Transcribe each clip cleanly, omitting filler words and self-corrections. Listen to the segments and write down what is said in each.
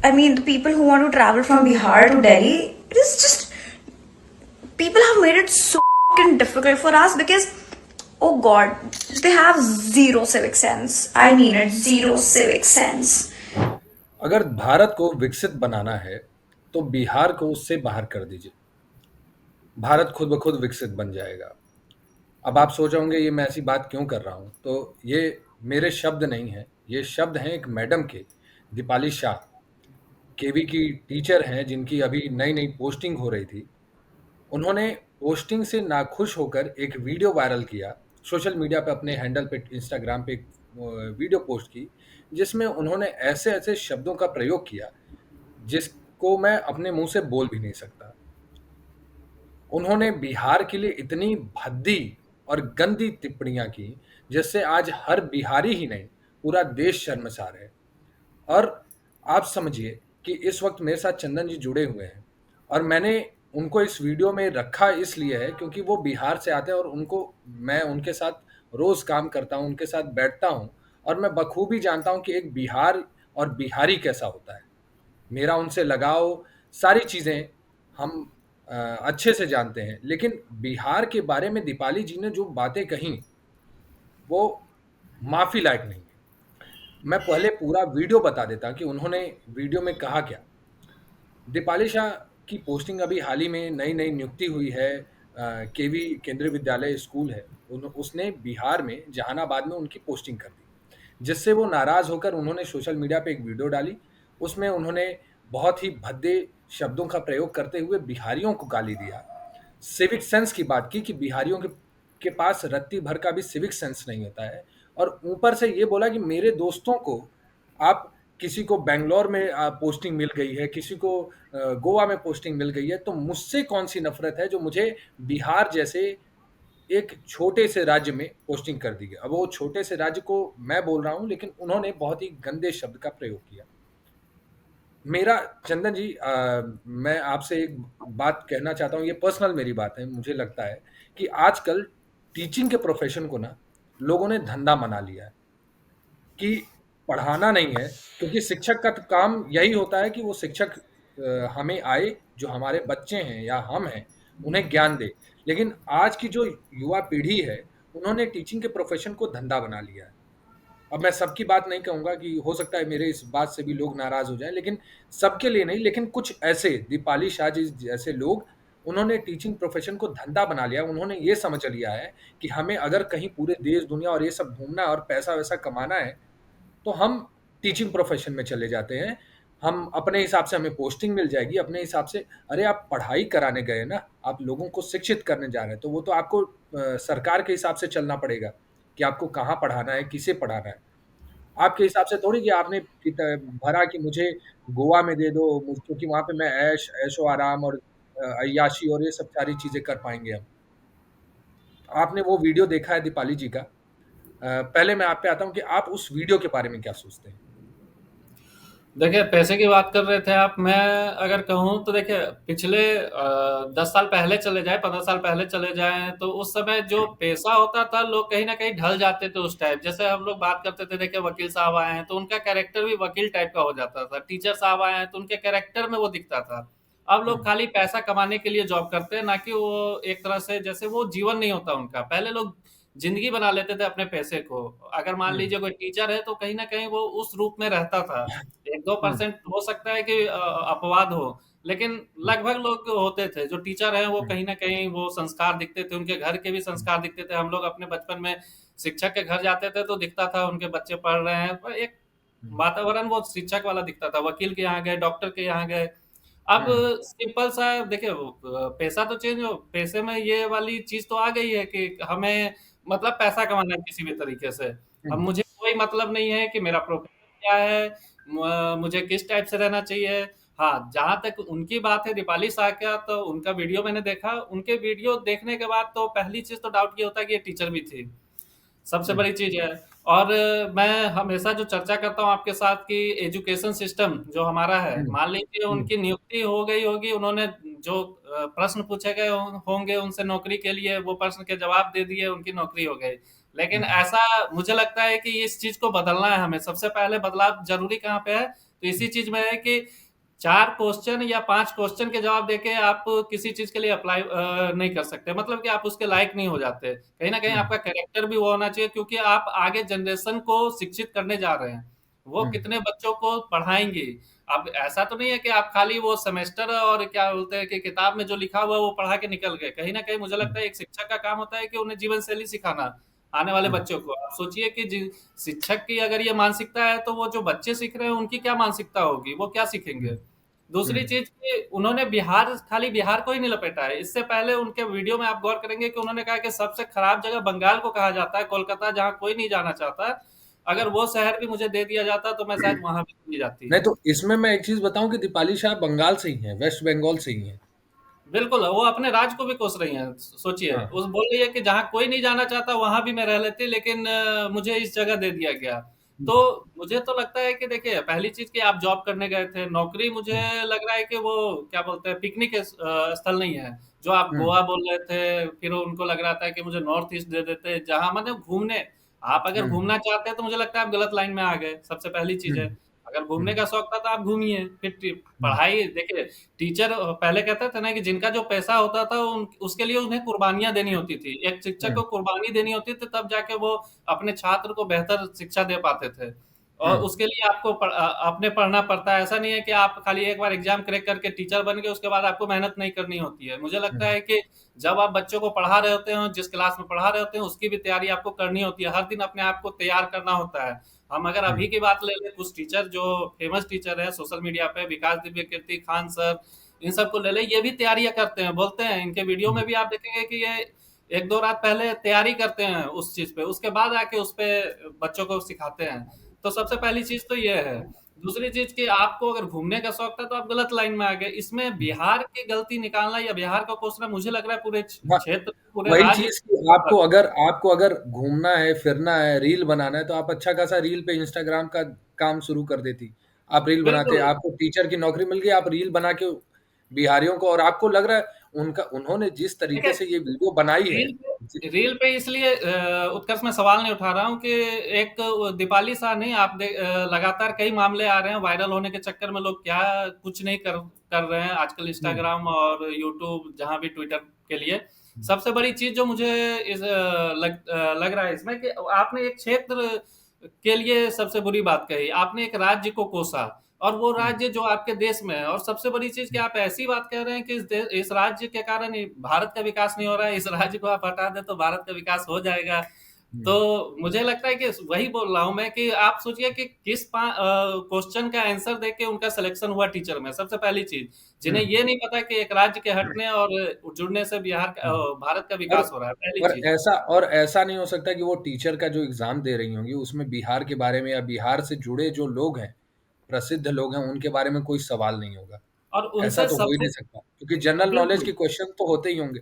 I mean, the people who want to travel from Bihar to Delhi, it is just people have made it so fucking difficult for us because, oh god, they have zero civic sense. I mean it, zero civic sense. अगर भारत को विकसित बनाना है, तो बिहार को उससे बाहर कर दीजिए। भारत खुद ब खुद विकसित बन जाएगा। अब आप सोच रहे होंगे ये मैं ऐसी बात क्यों कर रहा हूँ? तो ये मेरे शब्द नहीं हैं, ये शब्द हैं एक मैडम के, दीपाली शाह, केवी की टीचर हैं जिनकी अभी नई-नई पोस्टिंग हो रही थी। उन्होंने पोस्टिंग से नाखुश होकर एक वीडियो वायरल किया, सोशल मीडिया पे अपने हैंडल पे इंस्टाग्राम पे एक वीडियो पोस्ट की, जिसमें उन्होंने ऐसे-ऐसे शब्दों का प्रयोग किया, जिसको मैं अपने मुँह से बोल भी नहीं सकता। उन्होंने बिहार के लिए इतनी भद्दी और गंदी टिप्पणियाँ की, जिससे आज हर बिहारी ही नहीं, पूरा देश शर्मसार है। और आप समझिए कि इस वक़्त मेरे साथ चंदन जी जुड़े हुए हैं और मैंने उनको इस वीडियो में रखा इसलिए है क्योंकि वो बिहार से आते हैं और उनको मैं उनके साथ रोज़ काम करता हूँ, उनके साथ बैठता हूँ और मैं बखूबी जानता हूँ कि एक बिहार और बिहारी कैसा होता है। मेरा उनसे लगाव, सारी चीज़ें हम अच्छे से जानते हैं। लेकिन बिहार के बारे में दीपाली जी ने जो बातें कहीं, वो माफ़ी लायक नहीं है। मैं पहले पूरा वीडियो बता देता कि उन्होंने वीडियो में कहा क्या। दीपाली शाह की पोस्टिंग अभी हाल ही में नई-नई नियुक्ति हुई है। केवी केंद्रीय विद्यालय स्कूल है। उसने बिहार में जहानाबाद में उनकी पोस्टिंग कर दी। जिससे वो नाराज़ होकर उन्होंने सोशल मीडिया पे एक वीडियो डाली। उसमें उन्होंने बहुत ही भद्दे शब्दों का प्रयोग करते हुए बिहारियों को गाली दिया। सिविक सेंस की बात की कि बिहारियों के पास रत्ती भर का भी सिविक सेंस नहीं होता है और ऊपर से ये बोला कि मेरे दोस्तों को आप किसी को बैंगलोर में पोस्टिंग मिल गई है, किसी को गोवा में पोस्टिंग मिल गई है, तो मुझसे कौन-सी नफ़रत है जो मुझे बिहार जैसे एक छोटे से राज्य में पोस्टिंग कर दी गई। अब वो छोटे से राज्य को मैं बोल रहा हूँ, लेकिन उन्होंने बहुत ही गंदे शब्द का प्रयोग किया। मेरा चंदन जी मैं आपसे एक बात कहना चाहता हूँ, ये पर्सनल मेरी बात है। मुझे लगता है कि आजकल टीचिंग के प्रोफ़ेशन को ना लोगों ने धंधा बना लिया है कि पढ़ाना नहीं है, क्योंकि शिक्षक का तो काम यही होता है कि वो शिक्षक हमें आए, जो हमारे बच्चे हैं या हम हैं, उन्हें ज्ञान दे। लेकिन आज की जो युवा पीढ़ी है, उन्होंने टीचिंग के प्रोफ़ेशन को धंधा बना लिया है। अब मैं सबकी बात नहीं कहूँगा कि हो सकता है मेरे इस बात से भी लोग नाराज़ हो जाएँ, लेकिन सबके लिए नहीं, लेकिन कुछ ऐसे दीपाली शाह जी जैसे लोग, उन्होंने टीचिंग प्रोफ़ेशन को धंधा बना लिया। उन्होंने ये समझ लिया है कि हमें अगर कहीं पूरे देश, दुनिया और ये सब घूमना है और पैसा-वैसा कमाना है, तो हम टीचिंग प्रोफ़ेशन में चले जाते हैं। हम अपने हिसाब से हमें पोस्टिंग मिल जाएगी, अपने हिसाब से अरे आप पढ़ाई कराने गए ना, आप लोगों को शिक्षित करने जा रहे हैं, तो वो तो आपको सरकार के हिसाब से चलना पड़ेगा कि आपको कहाँ पढ़ाना है, किसे पढ़ाना है। आपके हिसाब से थोड़ी कि आपने भरा कि मुझे गोवा में दे दो, क्योंकि वहाँ पे मैं ऐशो-आराम और अय्याशी और ये सब सारी चीज़ें कर पाएँगे हम। आपने वो वीडियो देखा है दीपाली जी का। पहले मैं आप पे आता हूँ कि आप उस वीडियो के बारे में क्या सोचते हैं? देखिए, पैसे की बात कर रहे थे आप। मैं अगर कहूँ तो देखिए, पिछले 10 साल पहले चले जाएँ, 15 साल पहले चले जाएँ, तो उस समय जो पैसा होता था, लोग कहीं न कहीं ढल जाते थे उस टाइप। जैसे हम लोग बात करते थे, देखिए वकील साहब आए हैं, तो उनका कैरेक्टर भी वकील टाइप का हो जाता था। टीचर साहब आए हैं, तो उनके कैरेक्टर में वो दिखता था। अब लोग हुँ, खाली पैसा कमाने के लिए जॉब करते हैं, ना कि वो एक तरह से जैसे वो जीवन नहीं होता उनका। पहले लोग ज़िंदगी बना लेते थे अपने पैसे को। अगर मान हुँ, लीजिए कोई टीचर है, तो कहीं न कहीं वो उस रूप में रहता था। हुँ, 1-2% हो सकता है कि अपवाद हो, लेकिन हुँ, लगभग लोग होते थे। जो टीचर हैं वो हुँ, कहीं न कहीं वो संस्कार दिखते थे, उनके घर के भी हुँ, संस्कार दिखते थे। हम लोग अपने बचपन में शिक्षक के घर जाते थे तो दिखता था उनके बच्चे पढ़ रहे हैं, पर एक हुँ, वातावरण वो शिक्षक वाला दिखता था। वकील के यहाँ गए, डॉक्टर के यहाँ गए। अब हुँ, सिंपल सा देखिए, वो पैसा तो चेंज हो, पैसे में ये वाली चीज़ तो आ गई है कि हमें मतलब पैसा कमाना है किसी भी तरीके से। अब हुँ, मुझे कोई मतलब नहीं है कि मेरा प्रोफ़ेशन क्या है, मुझे किस टाइप से रहना चाहिए। हाँ, जहाँ तक उनकी बात है दीपाली शाह का, तो उनका वीडियो मैंने देखा। उनके वीडियो देखने के बाद तो पहली चीज़ तो डाउट ये होता है कि ये टीचर भी थी। सबसे हुँ, बड़ी चीज़ है। और मैं हमेशा जो चर्चा करता हूँ आपके साथ कि एजुकेशन सिस्टम जो हमारा है, हुँ, मान लीजिए हुँ, उनकी नियुक्ति हो गई होगी, उन्होंने जो प्रश्न पूछे गए होंगे उनसे नौकरी के लिए, वो प्रश्न के जवाब दे दिए, उनकी नौकरी हो गई। लेकिन हुँ, ऐसा मुझे लगता है कि इस चीज़ को बदलना है हमें। सबसे पहले बदलाव ज़रूरी कहाँ पे है? तो इसी चीज में है कि 4 क्वेश्चन या 5 क्वेश्चन के जवाब देके आप किसी चीज के लिए अप्लाई नहीं कर सकते, मतलब कि आप उसके लायक नहीं हो जाते। कहीं ना कहीं हम्म, आपका कैरेक्टर भी वो होना चाहिए, क्योंकि आप आगे जनरेशन को शिक्षित करने जा रहे हैं। वो हम्म, कितने बच्चों को पढ़ाएंगे। अब ऐसा तो नहीं है कि आप खाली वो सेमेस्टर और क्या बोलते हैं कि किताब में जो लिखा हुआ है वो पढ़ा के निकल गए। कहीं ना कहीं मुझे लगता है एक शिक्षक का काम होता है कि उन्हें जीवन शैली सिखाना आने वाले हम्म, बच्चों को। आप सोचिए कि शिक्षक की अगर ये मानसिकता है तो वो जो बच्चे सीख रहे हैं उनकी क्या मानसिकता होगी, वो क्या सीखेंगे। दूसरी हम्म, चीज कि उन्होंने बिहार, खाली बिहार को ही नहीं लपेटा है। इससे पहले उनके वीडियो में आप गौर करेंगे कि उन्होंने कहा कि सबसे खराब जगह बंगाल को कहा जाता है, कोलकाता, जहां कोई नहीं जाना चाहता। अगर वो शहर भी मुझे दे दिया जाता तो मैं शायद वहां भी नहीं जाती। नहीं तो इसमें मैं एक चीज बताऊं कि दीपाली शाह बंगाल से ही हैं, वेस्ट बंगाल से ही हैं। बिल्कुल, वो अपने राज्य को भी कोस रही हैं। सोचिए, हाँ। उस बोल रही है कि जहाँ कोई नहीं जाना चाहता वहां भी मैं रह लेती, लेकिन मुझे इस जगह दे दिया गया। तो हम्म, मुझे तो लगता है कि देखिए, पहली चीज कि आप जॉब करने गए थे, नौकरी मुझे हम्म, लग रहा है कि वो क्या बोलते हैं, पिकनिक स्थल नहीं है। जो आप हम्म, गोवा बोल रहे थे, फिर उनको लग रहा था कि मुझे नॉर्थ ईस्ट दे देते, जहां मतलब घूमने। आप अगर हम्म, घूमना चाहते हैं तो मुझे लगता है आप गलत लाइन में आ गए, सबसे पहली चीज है। हम्म, अगर घूमने हम्म, का शौक था तो आप घूमिए। फिर हम्म, पढ़ाई देखिए, टीचर पहले कहते थे ना कि जिनका जो पैसा होता था उसके लिए उन्हें कुर्बानियां देनी होती थी। एक शिक्षक हम्म, को कुर्बानी देनी होती थी, तब जाके वो अपने छात्र को बेहतर शिक्षा दे पाते थे। और हम्म, उसके लिए आपको अपने पढ़ना पड़ता है। ऐसा नहीं है कि आप खाली एक बार एग्जाम क्रैक करके टीचर बन गए, उसके बाद आपको मेहनत नहीं करनी होती है। मुझे लगता हम्म, है कि जब आप बच्चों को पढ़ा रहे होते हैं, जिस क्लास में पढ़ा रहे होते हैं, उसकी भी तैयारी आपको करनी होती है। हर दिन अपने आप को तैयार करना होता है। हम अगर अभी हम्म, की बात ले लें, कुछ टीचर जो फेमस टीचर है सोशल मीडिया पे, विकास दिव्य कीर्ति खान सर, इन सबको ले लें, ये भी तैयारियां करते हैं, बोलते हैं। इनके वीडियो में भी आप देखेंगे कि ये एक दो रात पहले तैयारी करते हैं उस चीज पे, उसके बाद आके उस पे बच्चों को सिखाते हैं। तो सबसे पहली चीज तो ये है। दूसरी चीज कि आपको अगर घूमने का शौक था तो आप गलत लाइन में आ गए। इसमें बिहार की गलती निकालना या बिहार को कोसना, मुझे लग रहा है पूरे हाँ, क्षेत्र, पूरे वही राज्य। चीज कि आपको अगर घूमना है, फिरना है, रील बनाना है, तो आप अच्छा खासा रील पे इंस्टाग्राम का काम शुरू कर देती। आप रील बनाते, बिल्कुल। आपको टीचर की नौकरी मिल गई, आप रील बना के बिहारियों को, और आपको लग रहा है उन्होंने जिस तरीके देखिए, से ये वीडियो बनाई है। रील पे इसलिए उत्कर्ष में सवाल नहीं उठा रहा हूँ कि एक दीपाली शाह नहीं, आप लगातार कई मामले आ रहे हैं वायरल होने के चक्कर में। लोग क्या कुछ नहीं कर कर रहे हैं आजकल, हम्म, इंस्टाग्राम और यूट्यूब, जहां भी, ट्विटर के लिए। सबसे बड़ी चीज जो मुझे लग रहा है इसमें कि आपने एक क्षेत्र के लिए सबसे बुरी बात कही, आपने एक राज्य को कोसा, और वो हम्म, राज्य जो आपके देश में है। और सबसे बड़ी चीज कि आप ऐसी बात कह रहे हैं कि इस राज्य के कारण ही भारत का विकास नहीं हो रहा है। इस राज्य को आप हटा दें तो भारत का विकास हो जाएगा। तो हम्म, मुझे लगता है कि वही बोल रहा हूं मैं कि आप सोचिए कि किस क्वेश्चन का आंसर देके उनका सिलेक्शन हुआ टीचर में। सबसे पहली चीज, जिन्हें हम्म, ये नहीं पता कि एक राज्य के हटने और जुड़ने से हम्म। भारत का और विकास हो रहा है, पहली और चीज। ऐसा नहीं हो सकता कि वो टीचर का जो एग्जाम दे रही होंगी उसमें बिहार के बारे में या बिहार से जुड़े जो लोग हैं, प्रसिद्ध लोग हैं, उनके बारे में कोई सवाल नहीं होगा। और ऐसा उनसे तो हो ही सबसे, नहीं सकता, क्योंकि जनरल नॉलेज बिल्कुल के क्वेश्चन तो होते ही होंगे।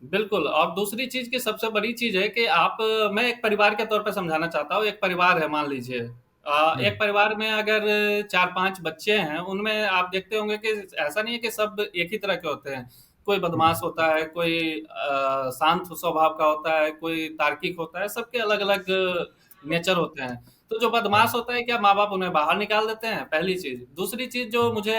बिल्कुल। और दूसरी चीज की सबसे बड़ी चीज है कि आप, मैं एक परिवार के तौर पे समझाना चाहता हूँ। एक परिवार है, मान लीजिए, एक हम्म, परिवार में अगर 4-5 बच्चे हैं, उनमें आप देखते होंगे कि ऐसा नहीं है कि सब एक ही तरह के होते हैं। कोई बदमाश हम्म, होता है, कोई शांत स्वभाव का होता है, कोई तार्किक होता है। सबके अलग अलग नेचर होते हैं। तो जो बदमाश हम्म, होता है, क्या माँ बाप उन्हें बाहर निकाल देते हैं? पहली चीज। दूसरी चीज जो मुझे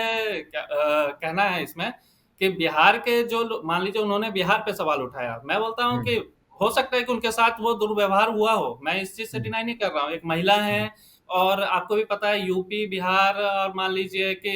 कहना है इसमें, कि बिहार के जो मान लीजिए उन्होंने बिहार पे सवाल उठाया, मैं बोलता हूँ कि हम्म, हो सकता है कि उनके साथ वो दुर्व्यवहार हुआ हो, मैं इस चीज से हम्म, डिनाई नहीं कर रहा हूँ। एक महिला है, हम्म, और आपको भी पता है यूपी, बिहार, और मान लीजिए कि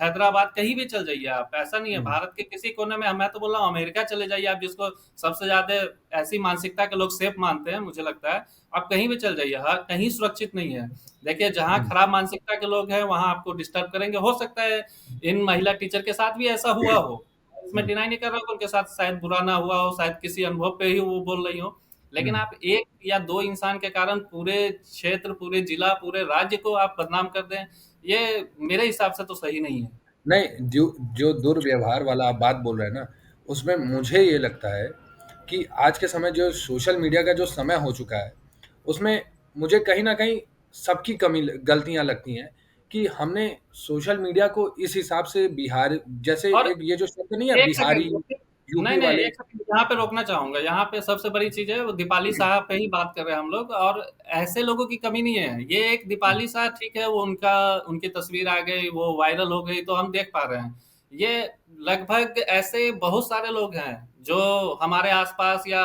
हैदराबाद, कहीं भी चल जाइए आप, ऐसा नहीं है, हम्म, भारत के किसी कोने में। मैं तो बोल रहा हूँ अमेरिका चले जाइए आप, जिसको सबसे ज्यादा ऐसी मानसिकता के लोग सेफ मानते हैं, मुझे लगता है। आप कहीं भी चल जाइए, हर कहीं सुरक्षित नहीं है। देखिए, जहाँ हम्म, खराब मानसिकता के लोग हैं वहां आपको डिस्टर्ब करेंगे। हो सकता है इन महिला टीचर के साथ भी ऐसा हुआ हो, इसमें हम्म, डिनाई नहीं कर रहा हूँ कि उनके साथ शायद बुरा ना हुआ हो, शायद किसी अनुभव पे ही वो बोल रही हो। लेकिन हम्म। आप एक या दो इंसान के कारण पूरे क्षेत्र, पूरे जिला, पूरे राज्य को आप बदनाम कर दें, ये मेरे हिसाब से तो सही नहीं है। नहीं, जो जो दुर्व्यवहार वाला आप बात बोल रहे हैं ना, उसमें मुझे ये लगता है कि आज के समय जो सोशल मीडिया का जो समय हो चुका है, उसमें मुझे कहीं न कहीं सबकी गलतियाँ लगती हैं कि हमने सोशल मीडिया को इस हिसाब से बिहार जैसे और एक ये जो शब्द नहीं है एक बिहारी, सेकंड, यूपी नहीं, वाले। एक सेकंड यहाँ पे रोकना चाहूँगा। यहाँ पे सबसे बड़ी चीज़ है वो दीपाली शाह पे ही बात कर रहे हैं हम लोग, और ऐसे लोगों की कमी नहीं है। ये एक दीपाली शाह ठीक है, वो उनकी तस्वीर आ गई, वो वायरल हो गई तो हम देख पा रहे हैं। ये लगभग ऐसे बहुत सारे लोग हैं जो हमारे आसपास या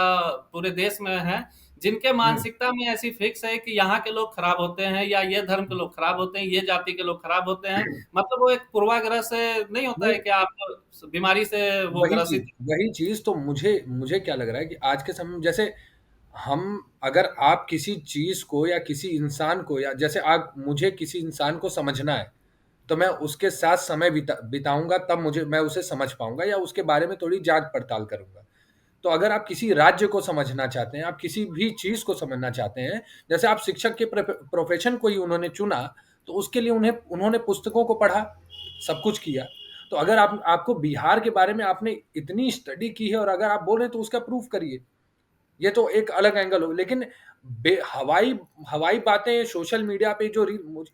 पूरे देश में हैं, जिनके हम्म। मानसिकता में ऐसी फिक्स है कि यहाँ के लोग खराब होते हैं, या ये धर्म के लोग खराब होते हैं, ये जाति के लोग खराब होते हैं। मतलब वो एक पूर्वाग्रह से नहीं होता नहीं, है कि आप बीमारी से वो ग्रसित। वही चीज तो मुझे मुझे क्या लग रहा है कि आज के समय में जैसे हम, अगर आप किसी चीज को या किसी इंसान को, या जैसे आप, मुझे किसी इंसान को समझना है तो मैं उसके साथ समय बिताऊंगा, तब मुझे मैं उसे समझ पाऊंगा या उसके बारे में थोड़ी जांच पड़ताल करूंगा। तो अगर आप किसी राज्य को समझना चाहते हैं, आप किसी भी चीज को समझना चाहते हैं, जैसे आप शिक्षक के प्रोफेशन को ही उन्होंने चुना, तो उसके लिए उन्होंने पुस्तकों को पढ़ा, सब कुछ किया। तो अगर आपको बिहार के बारे में आपने इतनी स्टडी की है और अगर आप बोल रहे हैं तो उसका प्रूफ करिए। ये तो एक अलग एंगल हो, लेकिन हवाई हवाई बातें सोशल मीडिया पे जो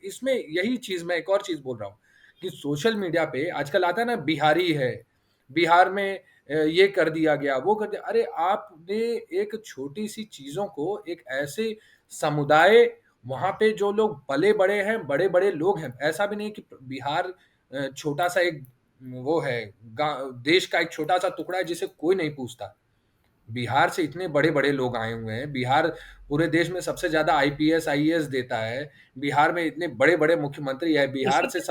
इसमें यही चीज, मैं एक और चीज बोल रहा हूँ कि सोशल मीडिया पे आजकल आता है ना, बिहारी है, बिहार में ये कर दिया गया, वो कर दिया। अरे आपने एक छोटी सी चीजों को एक ऐसे समुदाय, वहां पे जो लोग पले बड़े हैं, बड़े बड़े लोग हैं, ऐसा भी नहीं कि बिहार छोटा सा एक वो है, देश का एक छोटा सा टुकड़ा है जिसे कोई नहीं पूछता। बिहार से इतने बड़े-बड़े लोग आए हुए हैं। बिहार पूरे देश में सबसे ज़्यादा आईपीएस, आईएएस देता है। बिहार में इतने बड़े-बड़े मुख्यमंत्री हैं। बिहार से इसीलिए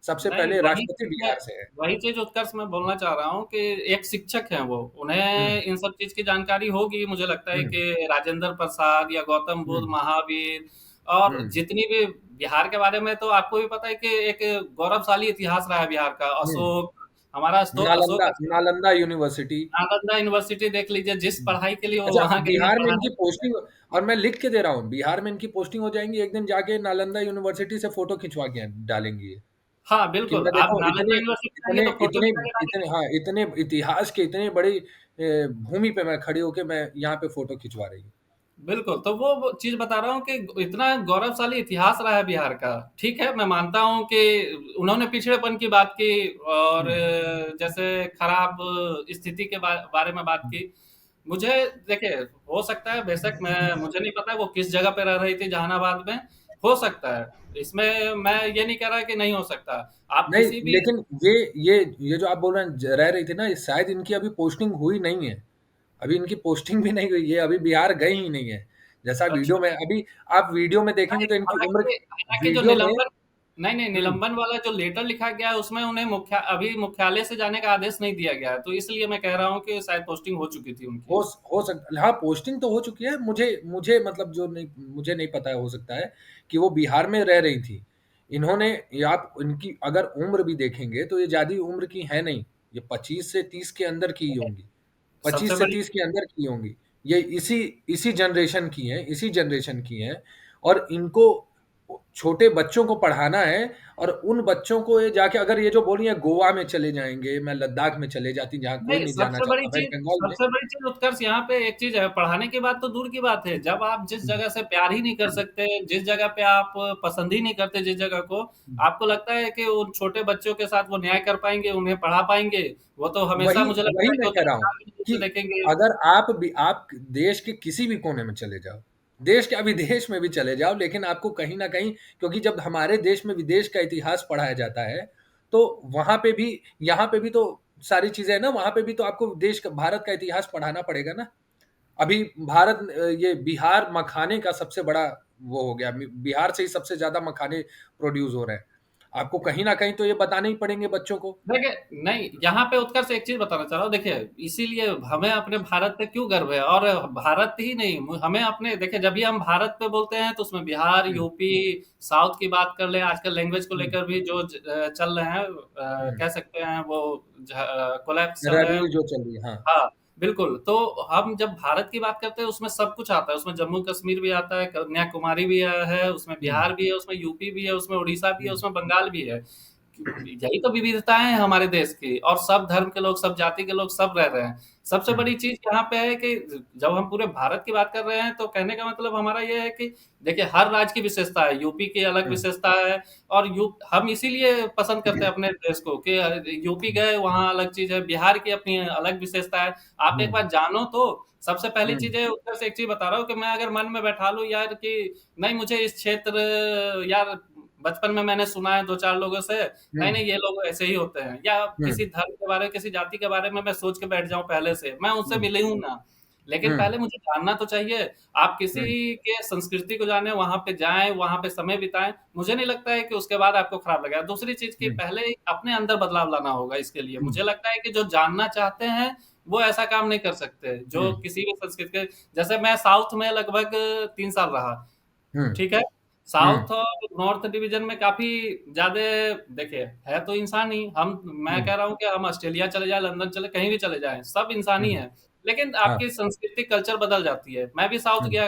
सबसे नहीं पहले वही राष्ट्रपति चीज मैं बिहार से है। वही चीज उत्कर्ष मैं बोलना चाह रहा हूँ कि एक शिक्षक हैं वो, हुँ, उन्हें इन सब चीज की जानकारी होगी। मुझे लगता है हुँ, कि राजेंद्र प्रसाद या गौतम बुद्ध, हुँ, महावीर और हुँ, जितनी भी बिहार के बारे में, तो आपको भी पता है कि एक गौरवशाली इतिहास रहा है बिहार का। हुँ। अशोक नालंदा यूनिवर्सिटी। नालंदा यूनिवर्सिटी देख लीजिए, जिस हुँ। पढ़ाई के लिए वो अच्छा, वहां गए हैं बिहार में इनकी पढ़ाने। पोस्टिंग, और मैं लिख के दे रहा हूँ, बिहार में इनकी पोस्टिंग हो जाएँगी, एक दिन जाके नालंदा यूनिवर्सिटी से फ़ोटो खिंचवा के डालेंगी ये। हाँ कि बिल्कुल, मैं आप देखो नालंदा इतने यूनिवर्सिटी जाएंगे इतने तो फोटो इतने खिंचा के इतने डालेंगे। हाँ, इतने इतिहास के इतने बड़ी भूमि पे मैं खड़े होके मैं यहाँ पे फ़ोटो खिंचवा रही हूँ। बिल्कुल, तो वो चीज़ बता रहा हूँ कि इतना गौरवशाली इतिहास रहा है बिहार का। ठीक है, मैं मानता हूँ कि उन्होंने पिछड़ेपन की बात की, और हुँ, जैसे खराब स्थिति के बारे में बात हुँ, की। मुझे देखिए, हो सकता है बेशक, मैं मुझे नहीं पता वो किस जगह पे रह रही थी जहानाबाद में, हो सकता है। इसमें मैं ये नहीं कह रहा कि नहीं हो सकता। आप नहीं, किसी भी लेकिन ये जो आप बोल रहे हैं रह रही थी ना, ये शायद इनकी अभी पोस्टिंग हुई नहीं है। अभी इनकी पोस्टिंग भी नहीं हुई, ये अभी बिहार गई ही नहीं है। जैसा वीडियो अच्छा। में अभी आप वीडियो में देखेंगे नहीं, तो इनकी उम्र, हालाँकि जो वीडियो में निलंबन नहीं, नहीं, हुँ। निलंबन वाला जो लेटर लिखा गया है उसमें उन्हें अभी मुख्यालय से जाने का आदेश नहीं दिया गया है। तो इसलिए मैं कह रहा हूँ कि शायद पोस्टिंग हो चुकी थी उनकी। हो सकता, हाँ, पोस्टिंग तो हो चुकी है। मुझे मुझे मतलब जो नहीं, मुझे नहीं पता है, हो सकता है कि वो बिहार में रह रही थी। इन्होंने, या आप इनकी अगर उम्र भी देखेंगे तो ये ज़्यादा उम्र की है नहीं। ये 25 से 30 के अंदर की ही होंगी। सबसे 25 से बड़ी 30 के अंदर की होंगी। ये इसी इसी जनरेशन की हैं, इसी जनरेशन की हैं, और इनको छोटे बच्चों को पढ़ाना है, और उन बच्चों को ये जाके, अगर ये जो बोल रही हैं गोवा में चले जाएँगे, मैं लद्दाख में चले जाती जहाँ कोई नहीं, नहीं जाना चाहता, वेस्ट बंगाल में। सबसे बड़ी चीज़ उत्कर्ष यहाँ पे एक चीज़ है, पढ़ाने की बात तो दूर की बात है। जब आप जिस हुँ, जगह से प्यार ही नहीं कर सकते, जिस जगह पे आप पसंद ही नहीं करते जिस जगह को, हुँ। आपको लगता है कि उन छोटे बच्चों के साथ वो न्याय कर पाएँगे, उन्हें पढ़ा पाएँगे, वो तो हमेशा वही मुझे लगता वही है कि मैं वो कह तो रहा हूँ इंसान की नज़र कि से देखेंगे। अगर आप देश के किसी भी कोने में चले जाओ, देश क्या, विदेश में भी चले जाओ, लेकिन आपको कहीं न कहीं, क्योंकि जब हमारे देश में विदेश का इतिहास पढ़ाया जाता है, तो वहाँ पे भी, यहाँ पे भी तो सारी चीज़ें हैं ना, वहाँ पे भी तो आपको देश का, भारत का इतिहास पढ़ाना पड़ेगा ना। अभी ये बिहार मखाने का सबसे बड़ा वो हो गया, बिहार से ही सबसे ज़्यादा मखाने प्रोड्यूस हो रहे हैं। आपको कहीं न कहीं तो ये बताने ही पड़ेंगे बच्चों को। देखिए, नहीं, यहाँ पे उत्कर्ष एक चीज़ बताना चाह रहा हूँ। देखिए, इसीलिए हमें अपने भारत पे क्यों गर्व है, और भारत ही नहीं, हमें अपने, देखिए, जब भी हम भारत पे बोलते हैं तो उसमें बिहार, हुँ, यूपी, साउथ की बात कर लें, आजकल लैंग्वेज को हुँ, लेकर भी जो चल रहे हैं, हुँ। कह सकते हैं वो कोलैप्स चल रहे हैं। रैली जो चल रही है, हाँ। हाँ, बिल्कुल। तो हम जब भारत की बात करते हैं उसमें सब कुछ आता है, उसमें जम्मू-कश्मीर भी आता है, कन्याकुमारी भी है, उसमें हुँ, बिहार भी है, उसमें यूपी भी है, उसमें उड़ीसा भी है, हुँ, उसमें बंगाल भी है। यही तो विविधताएं हैं हमारे देश की, और सब धर्म के लोग, सब जाति के लोग, सब रह रहे हैं। सबसे हम्म, बड़ी चीज यहाँ पे है कि जब हम पूरे भारत की बात कर रहे हैं, तो कहने का मतलब हमारा ये है कि देखिए, हर राज्य की विशेषता है, यूपी की अलग हम्म, विशेषता है। और हम इसीलिए पसंद करते हैं अपने देश को कि यूपी गए वहाँ अलग चीज है, बिहार की अपनी अलग विशेषता है। आप एक हम्म, बार जानो तो सबसे पहली हम्म, चीज है, उधर से एक चीज बता रहा हूँ कि मैं अगर मन में बैठा लूं यार कि नहीं, मुझे इस क्षेत्र, यार बचपन में मैंने सुना है दो चार लोगों से, नहीं हम्म, नहीं ये लोग ऐसे ही होते हैं, या हम्म, किसी धर्म के बारे में, किसी जाति के बारे में मैं सोच के बैठ जाऊं पहले से, मैं उनसे हम्म, मिले हूं ना, लेकिन हम्म, पहले मुझे जानना तो चाहिए। आप किसी हम्म, के संस्कृति को जाने, वहां पे जाएं, वहां पे समय बिताएं, मुझे नहीं लगता है कि उसके बाद आपको खराब लगेगा। दूसरी चीज की हम्म, पहले अपने अंदर बदलाव लाना होगा इसके लिए। हम्म, मुझे लगता है कि जो जानना चाहते हैं वो ऐसा काम नहीं कर सकते, जो हम्म, किसी भी संस्कृति के, जैसे मैं साउथ में लगभग 3 साल रहा, हम्म, ठीक है। हम्म, साउथ और नॉर्थ डिवीजन में काफी ज्यादा, देखिए है तो इंसान ही हम। मैं हम्म, कह रहा हूँ कि हम ऑस्ट्रेलिया चले जाए, लंदन चले, कहीं भी चले जाएं, सब इंसान ही हम्म, है। लेकिन हाँ, आपकी संस्कृति, कल्चर बदल जाती है। मैं भी साउथ हम्म, गया,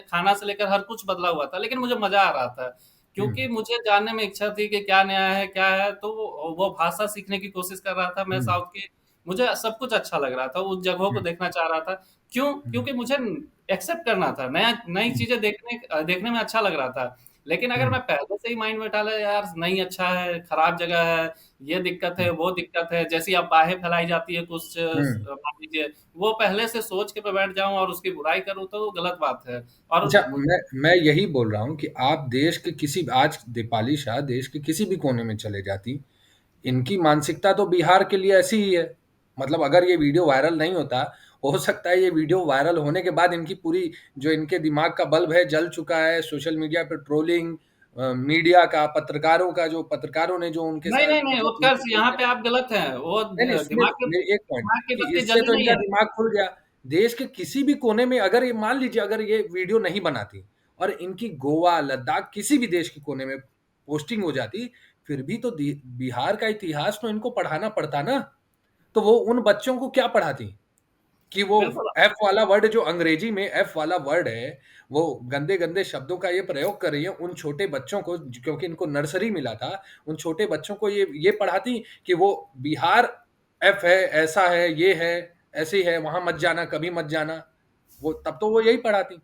खाना से लेकर हर कुछ बदला हुआ था, लेकिन मुझे मजा आ रहा था, हम्म, क्योंकि मुझे जानने में इच्छा थी कि क्या नया है क्या है। तो वो भाषा सीखने की कोशिश कर रहा था मैं हम्म, साउथ की। मुझे सब कुछ अच्छा लग रहा था, उस जगहों को हम्म, देखना चाह रहा था। क्यों? हम्म, क्योंकि मुझे एक्सेप्ट करना था, नया नई हम्म, चीजें देखने देखने में अच्छा लग रहा था। लेकिन अगर हम्म, मैं पहले से ही माइंड में डाला यार नहीं अच्छा है, खराब जगह है, ये दिक्कत है, वो दिक्कत है, जैसी अफवाहें फैलाई जाती है कुछ, हम्म। मान लीजिए, वो पहले से सोच के मैं बैठ जाऊं और उसकी बुराई करूं, तो गलत बात है। और अच्छा, मैं यही बोल रहा हूँ कि आप देश के किसी आज दीपाली शाह देश के किसी भी कोने में चले जाती, इनकी मानसिकता तो बिहार के लिए ऐसी ही है। मतलब अगर ये वीडियो वायरल नहीं होता, हो सकता है ये वीडियो वायरल होने के बाद इनकी पूरी जो इनके दिमाग का बल्ब है जल चुका है। सोशल मीडिया पे ट्रोलिंग, मीडिया का, पत्रकारों ने जो उनके नहीं साथ नहीं नहीं, मतलब उत्कर्ष, उनके यहाँ पे आप गलत हैं। वो नहीं, नहीं, सुनिए तो मेरी एक पॉइंट दिमाग की कि बत्ती इससे जली तो नहीं इनका है। दिमाग खुल गया। देश के किसी भी कोने में अगर ये मान लीजिए अगर ये वीडियो नहीं बनाती और इनकी गोवा, लद्दाख किसी भी देश के कोने में पोस्टिंग हो जाती, फिर भी तो बिहार का इतिहास तो इनको पढ़ाना पड़ता ना। तो वो उन बच्चों को क्या पढ़ाती कि वो बिल्कुल एफ वाला वर्ड, जो अंग्रेजी में एफ वाला वर्ड है, वो गंदे गंदे शब्दों का ये प्रयोग कर रही है उन छोटे बच्चों को, क्योंकि इनको नर्सरी मिला था। उन छोटे बच्चों को ये पढ़ाती कि वो बिहार एफ है, ऐसा है, ये है, ऐसे ही है, वहां मत जाना, कभी मत जाना। वो तब तो वो यही पढ़ाती।